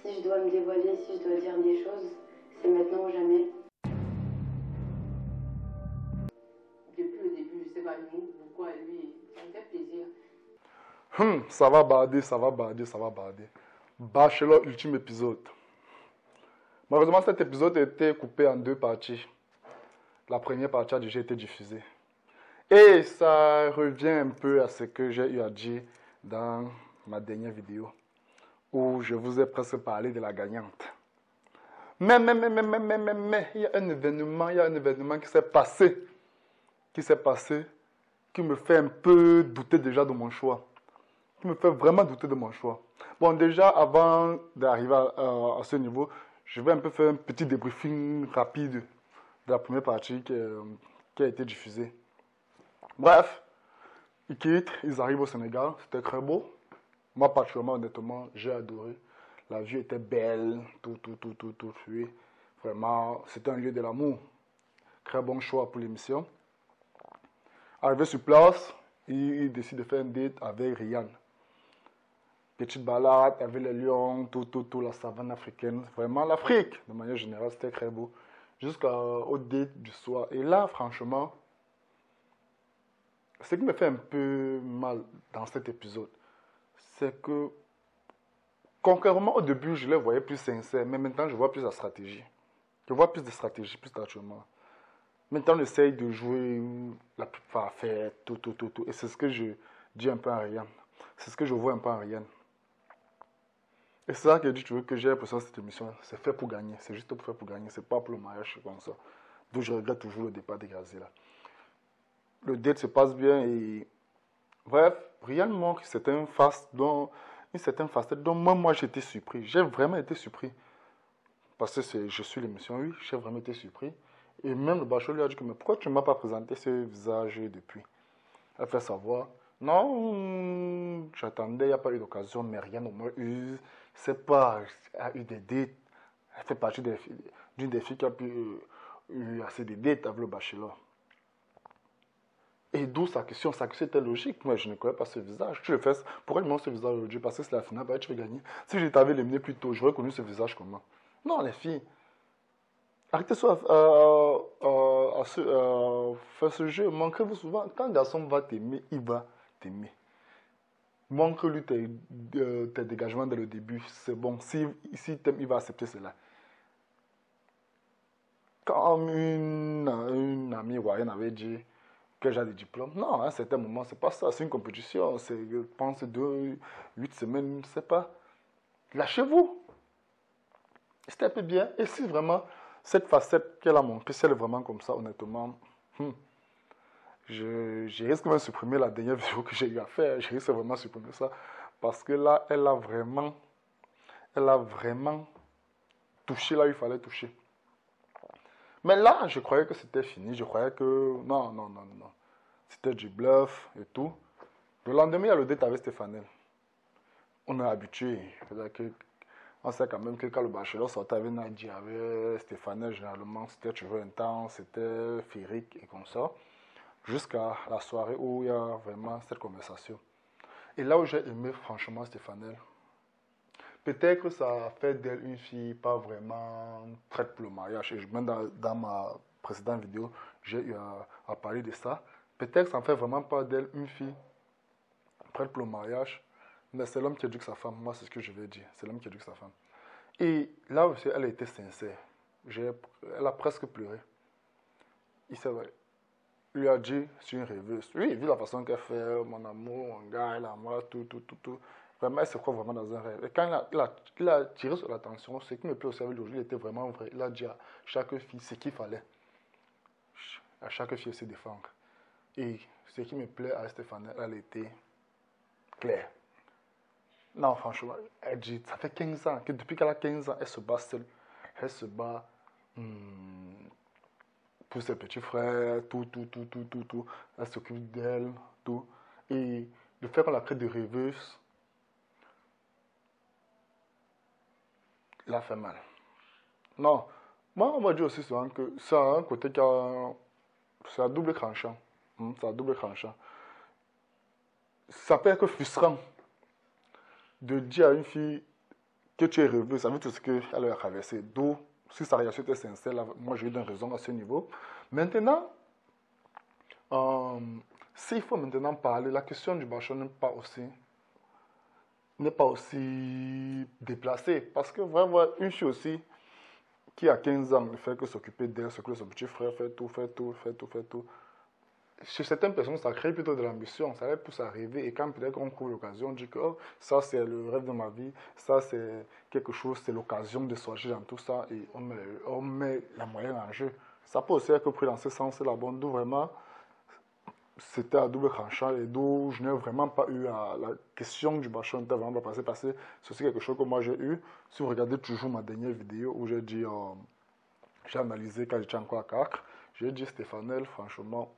Si je dois me dévoiler, si je dois dire des choses, c'est maintenant ou jamais. Depuis le début, je sais pas nous, pourquoi lui, ça me fait plaisir. Ça va bader, ça va bader, ça va bader. Bachelor, ultime épisode. Malheureusement, cet épisode a été coupé en 2 parties. La première partie a déjà été diffusée. Et ça revient un peu à ce que j'ai eu à dire dans ma dernière vidéo, où je vous ai presque parlé de la gagnante. Mais, il y a un événement qui s'est passé, qui me fait un peu douter déjà de mon choix. Qui me fait vraiment douter de mon choix. Bon, déjà, avant d'arriver à ce niveau, je vais un peu faire un petit débriefing rapide de la première partie qui a été diffusée. Bref, ils quittent, ils arrivent au Sénégal, c'était très beau. Moi, particulièrement, honnêtement, j'ai adoré. La vue était belle, tout. Oui. Vraiment, c'était un lieu de l'amour. Très bon choix pour l'émission. Arrivé sur place, ils décident de faire un date avec Ryan. Petite balade avec les lions, tout, la savane africaine. Vraiment, l'Afrique, de manière générale, c'était très beau. Jusqu'au date du soir. Et là, franchement, ce qui me fait un peu mal dans cet épisode, c'est que, concrètement, au début, je les voyais plus sincères, mais maintenant, je vois plus la stratégie. Je vois plus de stratégie, plus naturellement. Maintenant, on essaye de jouer la plus parfaite, tout. Et c'est ce que je dis un peu à Ryan. C'est ce que je vois un peu à Ryan. Et c'est ça que je dis que j'ai l'impression que cette émission, c'est fait pour gagner. C'est juste pour faire pour gagner. C'est pas pour le mariage comme ça. D'où je regrette toujours le départ de Gazé là. Le date se passe bien et... Bref, Ryan montre une certaine facette dont moi j'étais surpris. J'ai vraiment été surpris. Parce que je suis l'émission, oui, j'ai vraiment été surpris. Et même le bachelor lui a dit que, mais pourquoi tu ne m'as pas présenté ce visage depuis? Elle fait savoir, non, j'attendais, il n'y a pas eu d'occasion, mais rien au moins eu, c'est pas, a eu des dates. Elle fait partie d'une des filles qui a eu assez de dates avec le bachelor. Et d'où sa question était logique. Moi, je ne connais pas ce visage. Tu le fais, pourquoi il montre ce visage aujourd'hui? Parce que c'est la finale, bah, tu veux gagner. Si je t'avais éliminé plus tôt, j'aurais connu ce visage comment? Non, les filles. Arrêtez ça faire ce jeu. Montrez-vous souvent. Quand un garçon va t'aimer, il va t'aimer. Montre-lui tes dégagements dès le début. C'est bon. Si t'aime, il va accepter cela. Comme une amie Ryan avait dit que j'ai des diplômes. Non, à un certain moment, c'est pas ça. C'est une compétition. C'est, je pense, 8 semaines, je sais pas. Lâchez-vous. C'était un peu bien. Et si vraiment, cette facette qu'elle a montrée, si elle est vraiment comme ça, honnêtement, je risque même de supprimer la dernière vidéo que j'ai eu à faire. Je risque vraiment de supprimer ça. Parce que là, elle a vraiment touché là où il fallait toucher. Mais là, je croyais que c'était fini. Je croyais que, non. C'était du bluff et tout. Le lendemain, il y a le date avec Stéphanel. On est habitué. On sait quand même que quand le bachelor sortait avec Nadia, avec Stéphanel, généralement, c'était toujours intense, c'était féerique et comme ça. Jusqu'à la soirée où il y a vraiment cette conversation. Et là où j'ai aimé franchement Stéphanel, peut-être que ça a fait d'elle une fille pas vraiment prête pour le mariage. Et même dans ma précédente vidéo, j'ai eu à parler de ça. Peut-être que ça ne fait vraiment pas d'elle une fille prête pour le mariage. Mais c'est l'homme qui éduque sa femme. Moi, c'est ce que je vais dire. C'est l'homme qui éduque sa femme. Et là aussi, elle a été sincère. Elle a presque pleuré. Il s'est vrai. Il lui a dit, c'est une rêveuse. Oui, vu la façon qu'elle fait, mon amour, mon gars, elle a moi, tout. Vraiment, elle se croit vraiment dans un rêve. Et quand il a tiré sur l'attention, ce qui me plaît aussi avec lui, il était vraiment vrai. Il a dit à chaque fille ce qu'il fallait. À chaque fille se défendre. Et ce qui me plaît à Stéphane, elle était claire. Non, franchement, elle dit, ça fait 15 ans, que depuis qu'elle a 15 ans, elle se bat seule. Elle se bat pour ses petits frères, tout. Elle s'occupe d'elle, tout. Et le fait qu'on la traite de rêveuse, il a fait mal. Non, moi, on m'a dit aussi souvent que c'est un côté qui a... C'est à double tranchant. C'est à double tranchant. Ça peut être frustrant de dire à une fille que tu es revu, ça veut tout ce qu'elle a traversé. D'où, si sa réaction était sincère, là, moi j'ai eu une raison à ce niveau. Maintenant, s'il faut maintenant parler, la question du bachon n'est pas aussi déplacée. Parce que vraiment, une fille aussi qui a 15 ans ne fait que s'occuper d'elle, s'occuper de son petit frère, fait tout. Chez certaines personnes, ça crée plutôt de l'ambition, ça les pousse à rêver. Et quand peut-être qu'on trouve l'occasion, on dit que oh, ça c'est le rêve de ma vie, ça c'est quelque chose, c'est l'occasion de sortir dans tout ça et on met la moyenne en jeu. Ça peut aussi être pris dans ce sens-là. Bon, d'où vraiment, c'était à double tranchant et d'où je n'ai vraiment pas eu la question du bachon n'était vraiment pas passée parce que c'est aussi quelque chose que moi j'ai eu. Si vous regardez toujours ma dernière vidéo où j'ai dit, j'ai analysé quand j'étais encore à Cacre, j'ai dit Stéphanel, franchement,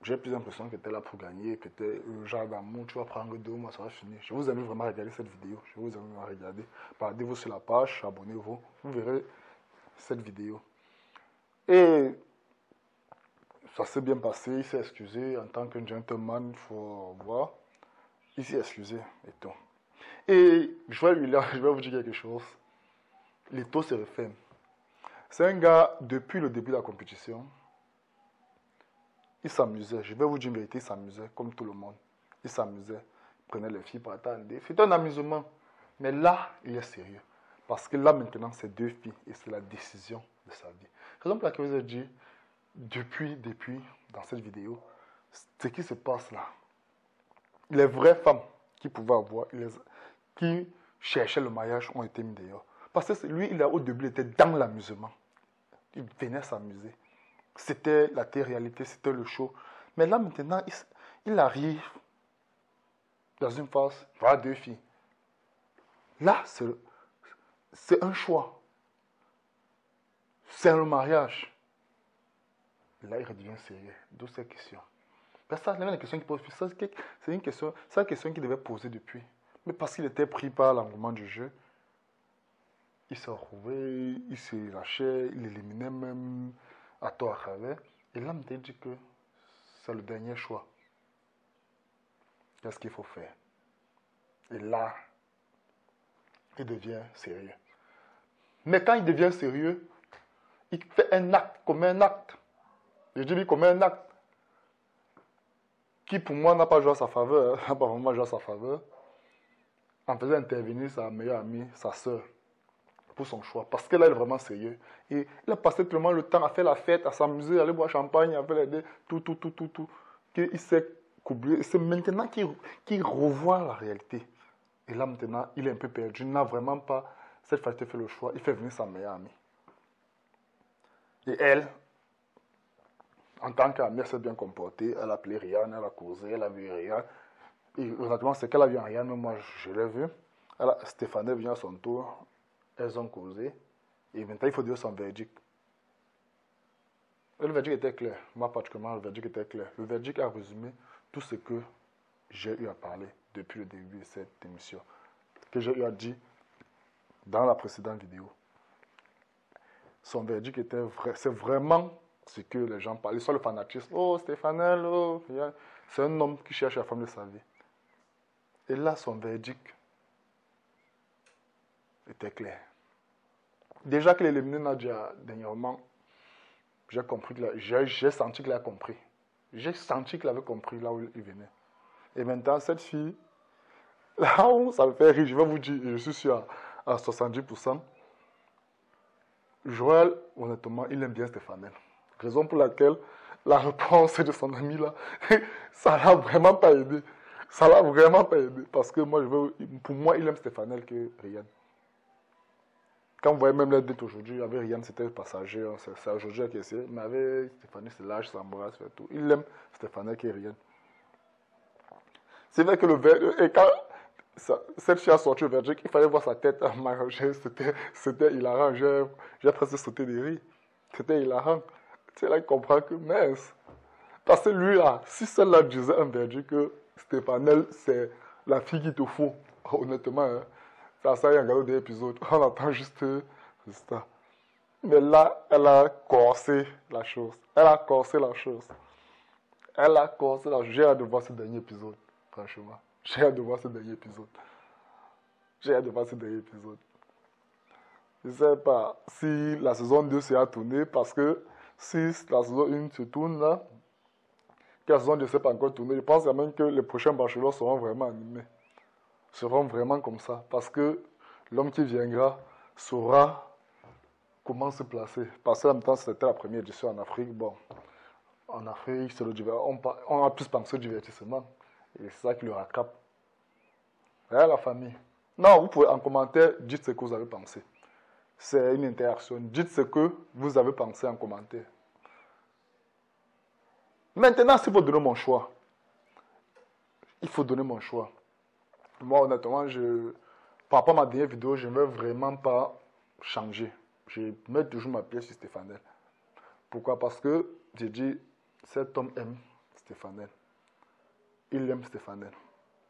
j'ai plus l'impression que tu es là pour gagner, que tu es genre d'amour, tu vas prendre 2 mois, ça va finir. Je vous invite vraiment à regarder cette vidéo. Je vous invite à regarder. Partez-vous sur la page, abonnez-vous. Vous verrez cette vidéo. Et ça s'est bien passé, il s'est excusé. En tant que gentleman, il faut voir. Il s'est excusé et tout. Et je vais vous dire quelque chose. Les taux se referment. C'est un gars, depuis le début de la compétition, il s'amusait, je vais vous dire une vérité, il s'amusait comme tout le monde. Il s'amusait, il prenait les filles pour attendre. C'était un amusement. Mais là, il est sérieux. Parce que là, maintenant, c'est 2 filles et c'est la décision de sa vie. Raison pour laquelle je vous ai dit, depuis, dans cette vidéo, ce qui se passe là, les vraies femmes qui pouvaient avoir, qui cherchaient le mariage ont été mis dehors. Parce que lui, au début, il était dans l'amusement. Il venait s'amuser. C'était la télé-réalité, c'était le show. Mais là, maintenant, il arrive dans une phase, voilà 2 filles. Là, c'est un choix. C'est un mariage. Là, il redevient sérieux. D'où cette question. Parce que ça, la question qu'il pose, c'est une question qu'il devait poser depuis. Mais parce qu'il était pris par l'engouement du jeu, il s'est retrouvé, il s'est lâché, il éliminait même à tort à travers. Et là, il dit que c'est le dernier choix. Qu'est-ce qu'il faut faire? Et là, il devient sérieux. Mais quand il devient sérieux, il fait un acte, comme un acte. Je dis comme un acte qui pour moi n'a pas joué à sa faveur, n'a pas vraiment joué à sa faveur, en faisant intervenir sa meilleure amie, sa soeur, pour son choix. Parce que là, il est vraiment sérieux. Et il a passé tellement le temps à faire la fête, à s'amuser, à aller boire champagne, à faire tout, qu'il s'est oublié. C'est maintenant qu'il revoit la réalité. Et là, maintenant, il est un peu perdu. Il n'a vraiment pas, cette fois, il fait le choix. Il fait venir sa meilleure amie. Et elle, en tant qu'amie, elle s'est bien comportée. Elle a appelé Rihanna, elle a causé, elle a vu Rihanna. Et honnêtement, c'est qu'elle a vu Rihanna, mais moi, je l'ai vu. Stéphanie vient à son tour. Elles ont causé. Et maintenant, il faut dire son verdict. Et le verdict était clair. Moi, particulièrement, le verdict était clair. Le verdict a résumé tout ce que j'ai eu à parler depuis le début de cette émission. Que j'ai eu à dire dans la précédente vidéo. Son verdict était vrai. C'est vraiment ce que les gens parlaient. Soit le fanatisme. Oh, Stéphanel, oh. C'est un homme qui cherche la femme de sa vie. Et là, son verdict était clair. Déjà qu'il a éliminé Nadia dernièrement, j'ai senti qu'il a compris. J'ai senti qu'il avait compris là où il venait. Et maintenant, cette fille, là où ça me fait rire, je vais vous dire, je suis sûr à 70%. Joël, honnêtement, il aime bien Stéphanel. Raison pour laquelle la réponse de son ami là, ça l'a vraiment pas aidé. Ça l'a vraiment pas aidé. Parce que moi, pour moi, il aime Stéphanel que Rihanna. Quand vous voyez même la date aujourd'hui, avec Rihanna, c'était passager. C'est aujourd'hui qui essaie. Mais avec Stéphanie, c'est l'âge, c'est l'embrasse, c'est tout. Il aime Stéphanel que Rihanna. C'est vrai que et quand cette fille a sorti le verdict, il fallait voir sa tête à m'arranger. C'était hilarant. J'ai presque sauté de rire. C'était hilarant. C'est là qu'il comprend que, mince. Parce que lui, là, si celle-là disait un verdict que Stéphanel, c'est la fille qu'il te faut, honnêtement, hein, ça y est, regardez l'épisode. On attend juste ça. Mais là, elle a corsé la chose. Elle a corsé la chose. J'ai hâte de voir ce dernier épisode, franchement. J'ai hâte de voir ce dernier épisode. J'ai hâte de voir ce dernier épisode. Je ne sais pas si la saison 2 sera tournée parce que si la saison 1 se tourne là, que la saison 2 ne s'est pas encore tournée, je pense quand même que les prochains bachelors seront vraiment animés. Seront vraiment comme ça. Parce que l'homme qui viendra saura comment se placer. Parce qu'en même temps, c'était la première édition en Afrique. Bon, en Afrique, c'est on a plus pensé au divertissement. Et c'est ça qui le rattrape. Et la famille. Non, vous pouvez en commentaire, dites ce que vous avez pensé. C'est une interaction. Dites ce que vous avez pensé en commentaire. Maintenant, s'il faut donner mon choix, il faut donner mon choix. Moi, honnêtement, par rapport à ma dernière vidéo, je ne vais vraiment pas changer. Je mets toujours ma pièce sur Stéphanel. Pourquoi? Parce que j'ai dit, cet homme aime Stéphanel. Il aime Stéphanel.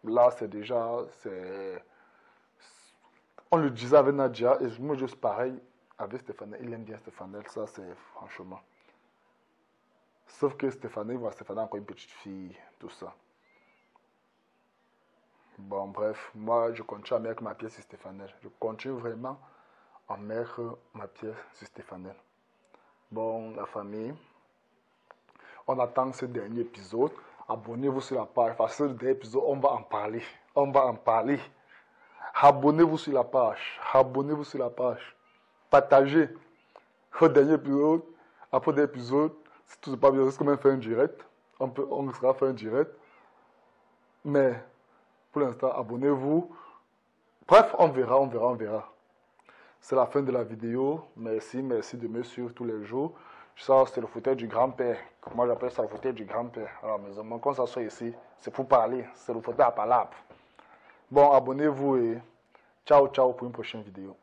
Là, c'est déjà... On le disait avec Nadia, et moi, juste pareil avec Stéphanel. Il aime bien Stéphanel, ça, c'est franchement. Sauf que Stéphanel voit Stéphanel encore une petite fille, tout ça. Bon, bref, moi, je continue à mettre ma pièce sur Stéphanel. Je continue vraiment à mettre ma pièce sur Stéphanel. Bon, la famille, on attend ce dernier épisode. Abonnez-vous sur la page, parce que ce dernier épisode, on va en parler. On va en parler. Abonnez-vous sur la page. Abonnez-vous sur la page. Partagez. Au dernier épisode, après l'épisode, si tout se passe bien, on risque même faire un direct. On risquera faire un direct. Mais, pour l'instant, abonnez-vous. Bref, on verra. C'est la fin de la vidéo. Merci de me suivre tous les jours. Ça, c'est le fauteuil du grand-père. Moi, j'appelle ça le fauteuil du grand-père. Alors, mes amis, quand ça soit ici, c'est pour parler. C'est le fauteuil à palabre. Bon, abonnez-vous et ciao pour une prochaine vidéo.